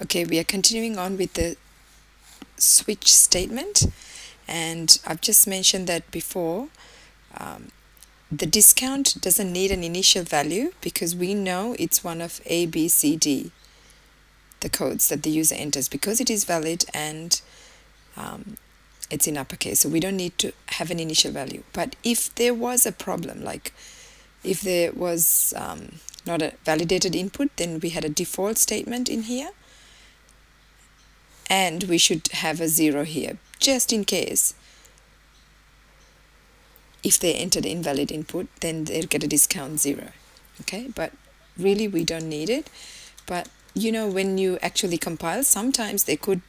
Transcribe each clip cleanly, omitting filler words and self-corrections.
Okay, we are continuing on with the switch statement, and I've just mentioned that before. The discount doesn't need an initial value because we know it's one of A, B, C, D, the codes that the user enters, because it is valid and it's in uppercase. So we don't need to have an initial value. But if there was a problem, like if there was not a validated input, then we had a default statement in here, and we should have a 0 here, just in case. If they entered invalid input, then they'll get a discount 0. Okay, but really we don't need it. But you know, when you actually compile, sometimes they could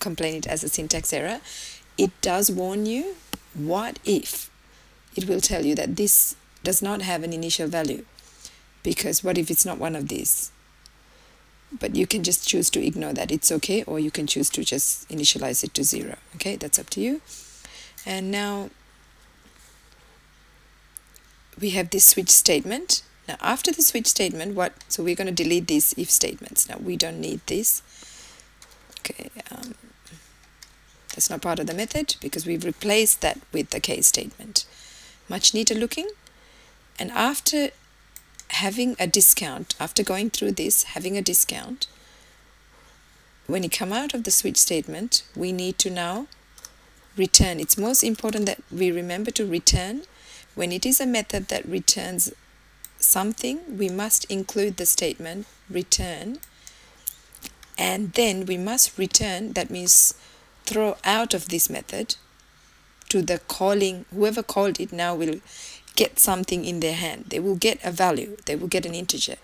complain it as a syntax error. It does warn you, what if? It will tell you that this does not have an initial value, because what if it's not one of these? But you can just choose to ignore that, it's okay, or you can choose to just initialize it to 0. Okay, that's up to you. And now we have this switch statement. Now after the switch statement, so we're going to delete these if statements. Now we don't need this. Okay, that's not part of the method because we've replaced that with the case statement. Much neater looking. And after having a discount, after going through this, having a discount, when you come out of the switch statement, we need to now return. It's most important that we remember to return. When it is a method that returns something, we must include the statement return, and then we must return, that means throw out of this method to the calling, whoever called it now will get something in their hand. They will get a value, they will get an integer.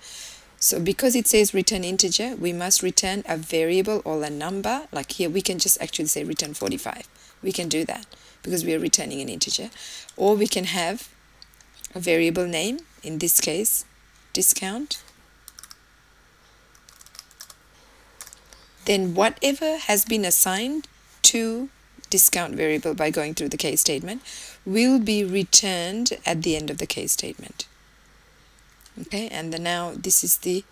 So because it says return integer, we must return a variable or a number. Like here we can just actually say return 45. We can do that because we are returning an integer. Or we can have a variable name, in this case discount. Then whatever has been assigned to discount variable by going through the case statement will be returned at the end of the case statement. Okay, and then now this is the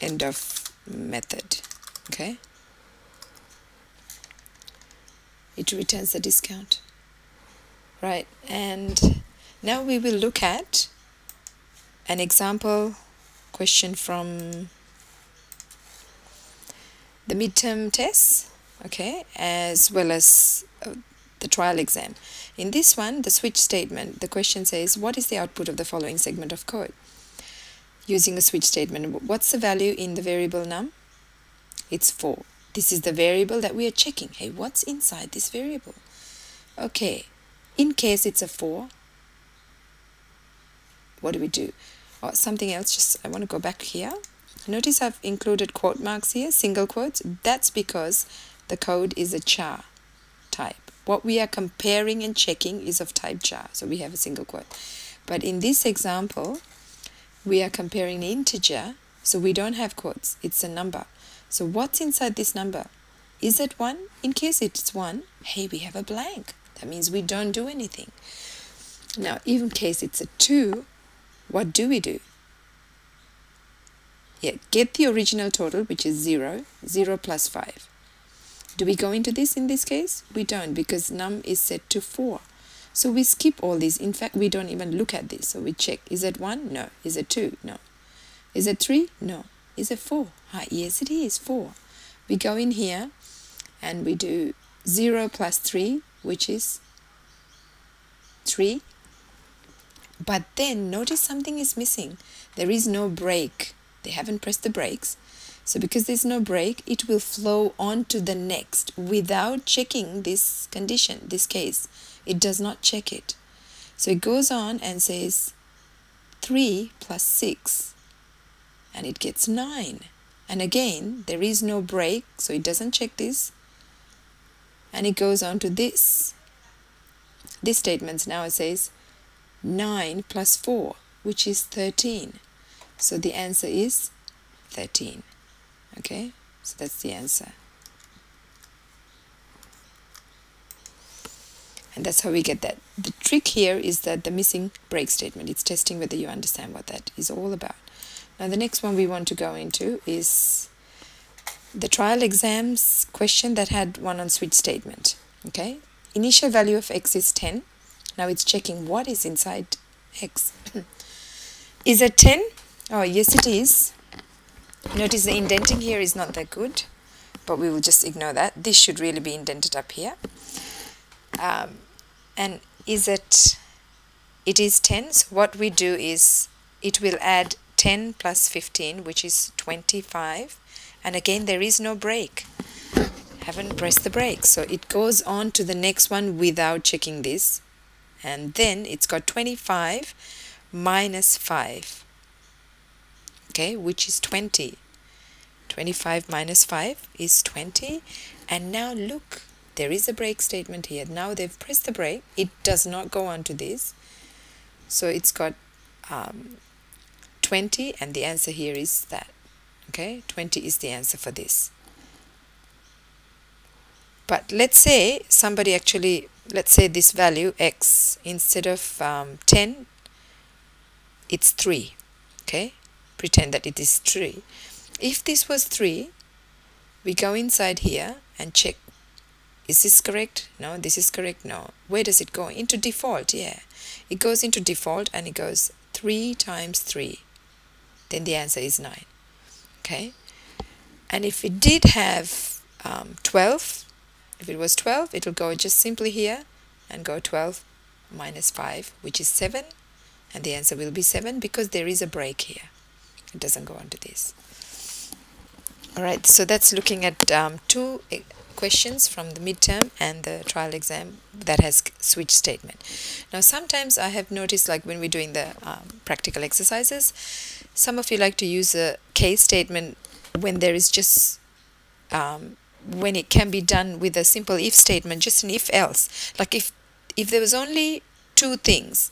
end of method. Okay, it returns the discount. Right, and now we will look at an example question from the midterm tests, okay, as well as the trial exam. In this one, the switch statement, the question says, what is the output of the following segment of code? Using a switch statement, what's the value in the variable num? It's 4. This is the variable that we are checking. Hey, what's inside this variable? Okay, in case it's a 4, what do we do? Or something else, just I want to go back here. Notice I've included quote marks here, single quotes. That's because the code is a char type. What we are comparing and checking is of type char, so we have a single quote. But in this example, we are comparing an integer, so we don't have quotes, it's a number. So what's inside this number? Is it 1? In case it's 1, hey, we have a blank. That means we don't do anything. Now, in case it's a 2, what do we do? Yeah, get the original total, which is 0, 0 plus 5. Do we go into this in this case? We don't, because num is set to 4. So we skip all these. In fact, we don't even look at this. So we check, is it 1? No. Is it 2? No. Is it 3? No. Is it 4? Yes, it is 4. We go in here and we do 0 plus 3, which is 3. But then notice something is missing. There is no break. They haven't pressed the brakes. So because there's no break, it will flow on to the next without checking this condition, this case. It does not check it. So it goes on and says 3 plus 6, and it gets 9. And again, there is no break, so it doesn't check this. And it goes on to this. This statement now it says 9 plus 4, which is 13. So the answer is 13. Okay, so that's the answer. And that's how we get that. The trick here is that the missing break statement. It's testing whether you understand what that is all about. Now the next one we want to go into is the trial exams question that had one on switch statement. Okay, initial value of x is 10. Now it's checking what is inside x. Is it 10? Oh yes it is. Notice the indenting here is not that good, but we will just ignore that. This should really be indented up here. And is it is 10. So what we do is it will add 10 plus 15, which is 25. And again, there is no break. Haven't pressed the brake. So it goes on to the next one without checking this. And then it's got 25 minus 5. Okay, which is 20. 25 minus 5 is 20. And now look, there is a break statement here. Now they've pressed the brake. It does not go on to this. So it's got 20, and the answer here is that. Okay, 20 is the answer for this. But let's say somebody actually, let's say this value x, instead of 10, it's 3. Okay, pretend that it is 3. If this was 3, we go inside here and check, is this correct? No, this is correct. No. Where does it go? Into default, yeah. It goes into default and it goes 3 times 3. Then the answer is 9. Okay. And if it did have 12, if it was 12, it will go just simply here and go 12 minus 5, which is 7. And the answer will be 7 because there is a break here. It doesn't go on to this. All right, so that's looking at 2 questions from the midterm and the trial exam that has switch statement. Now sometimes I have noticed, like when we're doing the practical exercises, some of you like to use a case statement when there is just when it can be done with a simple if statement, just an if else. Like if there was only 2 things,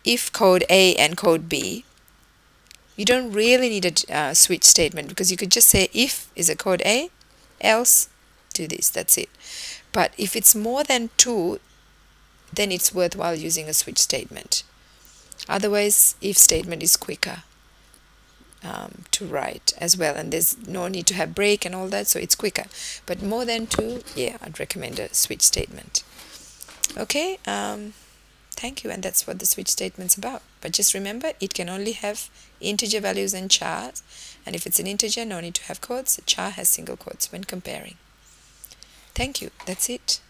if code A and code B, you don't really need a switch statement, because you could just say if is a code A, else do this, that's it. But if it's more than 2, then it's worthwhile using a switch statement. Otherwise, if statement is quicker to write as well, and there's no need to have break and all that, so it's quicker. But more than 2, yeah, I'd recommend a switch statement. Okay, thank you, and that's what the switch statement's about. But just remember, it can only have integer values and chars, and if it's an integer, no need to have quotes. A char has single quotes when comparing. Thank you, that's it.